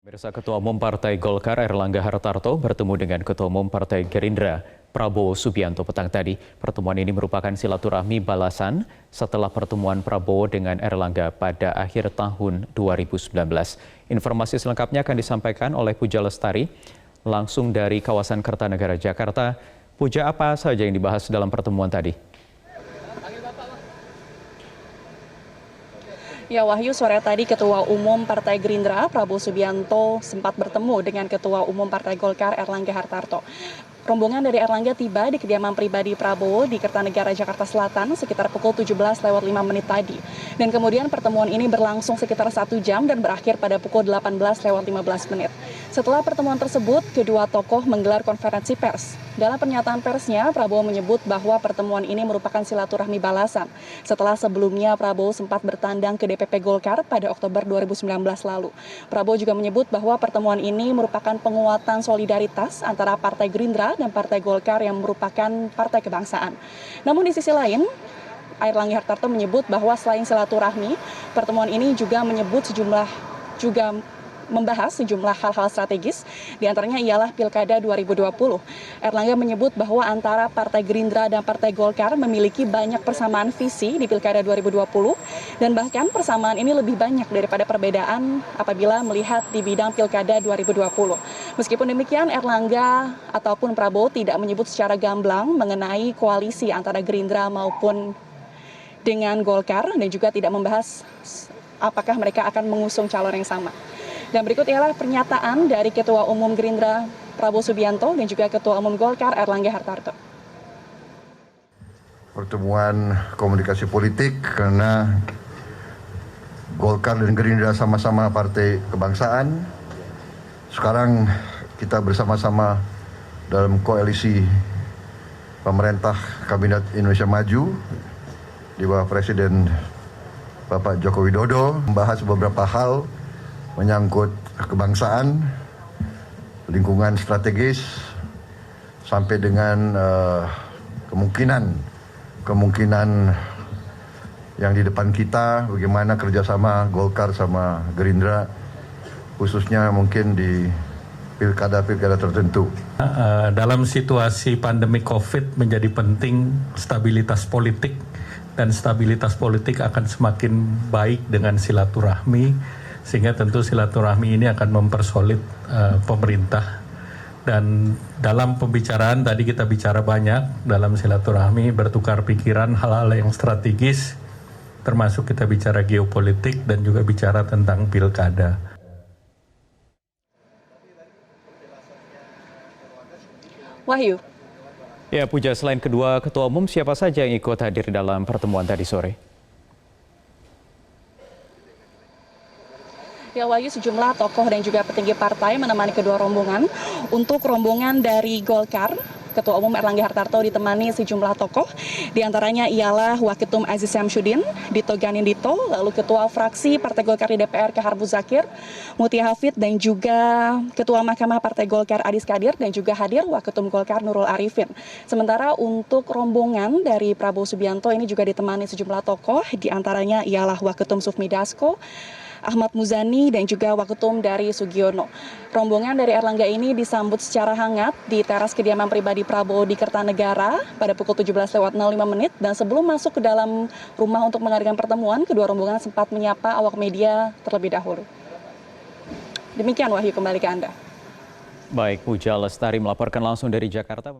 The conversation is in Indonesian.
Pemirsa, Ketua Umum Partai Golkar Airlangga Hartarto bertemu dengan Ketua Umum Partai Gerindra Prabowo Subianto petang tadi. Pertemuan ini merupakan silaturahmi balasan setelah pertemuan Prabowo dengan Airlangga pada akhir tahun 2019. Informasi selengkapnya akan disampaikan oleh Puja Lestari langsung dari kawasan Kertanegara, Jakarta. Puja, apa saja yang dibahas dalam pertemuan tadi? Ya Wahyu, sore tadi Ketua Umum Partai Gerindra Prabowo Subianto sempat bertemu dengan Ketua Umum Partai Golkar Airlangga Hartarto. Rombongan dari Airlangga tiba di kediaman pribadi Prabowo di Kertanegara, Jakarta Selatan sekitar pukul 17:05 tadi. Dan kemudian pertemuan ini berlangsung sekitar 1 jam dan berakhir pada pukul 18:15. Setelah pertemuan tersebut, kedua tokoh menggelar konferensi pers. Dalam pernyataan persnya, Prabowo menyebut bahwa pertemuan ini merupakan silaturahmi balasan setelah sebelumnya Prabowo sempat bertandang ke DPP Golkar pada Oktober 2019 lalu. Prabowo juga menyebut bahwa pertemuan ini merupakan penguatan solidaritas antara Partai Gerindra dan Partai Golkar yang merupakan partai kebangsaan. Namun di sisi lain, Airlangga Hartarto menyebut bahwa selain silaturahmi, pertemuan ini juga membahas sejumlah hal-hal strategis, diantaranya ialah Pilkada 2020. Airlangga menyebut bahwa antara Partai Gerindra dan Partai Golkar memiliki banyak persamaan visi di Pilkada 2020, dan bahkan persamaan ini lebih banyak daripada perbedaan apabila melihat di bidang Pilkada 2020. Meskipun demikian, Airlangga ataupun Prabowo tidak menyebut secara gamblang mengenai koalisi antara Gerindra maupun dengan Golkar, dan juga tidak membahas apakah mereka akan mengusung calon yang sama. Dan berikut ialah pernyataan dari Ketua Umum Gerindra Prabowo Subianto dan juga Ketua Umum Golkar Airlangga Hartarto. Pertemuan komunikasi politik karena Golkar dan Gerindra sama-sama partai kebangsaan. Sekarang kita bersama-sama dalam koalisi pemerintah Kabinet Indonesia Maju di bawah Presiden Bapak Joko Widodo, membahas beberapa hal menyangkut kebangsaan, lingkungan strategis, sampai dengan kemungkinan yang di depan kita, bagaimana kerjasama Golkar sama Gerindra, khususnya mungkin di pilkada-pilkada tertentu. Dalam situasi pandemi COVID menjadi penting stabilitas politik, dan stabilitas politik akan semakin baik dengan silaturahmi, sehingga tentu silaturahmi ini akan mempersolid pemerintah. Dan dalam pembicaraan tadi kita bicara banyak dalam silaturahmi, bertukar pikiran hal-hal yang strategis, termasuk kita bicara geopolitik dan juga bicara tentang pilkada. Wahyu. Ya Puja, selain kedua ketua umum, siapa saja yang ikut hadir dalam pertemuan tadi sore? Ya Wahyu, sejumlah tokoh dan juga petinggi partai menemani kedua rombongan. Untuk rombongan dari Golkar, Ketua Umum Airlangga Hartarto ditemani sejumlah tokoh. Di antaranya ialah Waketum Aziz Syamsuddin, Dito Ganindito, lalu Ketua Fraksi Partai Golkar di DPR Kahar Muzakir, Mutia Hafid, dan juga Ketua Mahkamah Partai Golkar Adis Kadir, dan juga hadir Waketum Golkar Nurul Arifin. Sementara untuk rombongan dari Prabowo Subianto ini juga ditemani sejumlah tokoh, di antaranya ialah Waketum Sufmi Dasko, Ahmad Muzani, dan juga Waketum dari Sugiono. Rombongan dari Airlangga ini disambut secara hangat di teras kediaman pribadi Prabowo di Kertanegara pada pukul 17:05, dan sebelum masuk ke dalam rumah untuk mengadakan pertemuan, kedua rombongan sempat menyapa awak media terlebih dahulu. Demikian Wahyu, kembali ke Anda. Baik, Puja Lestari melaporkan langsung dari Jakarta.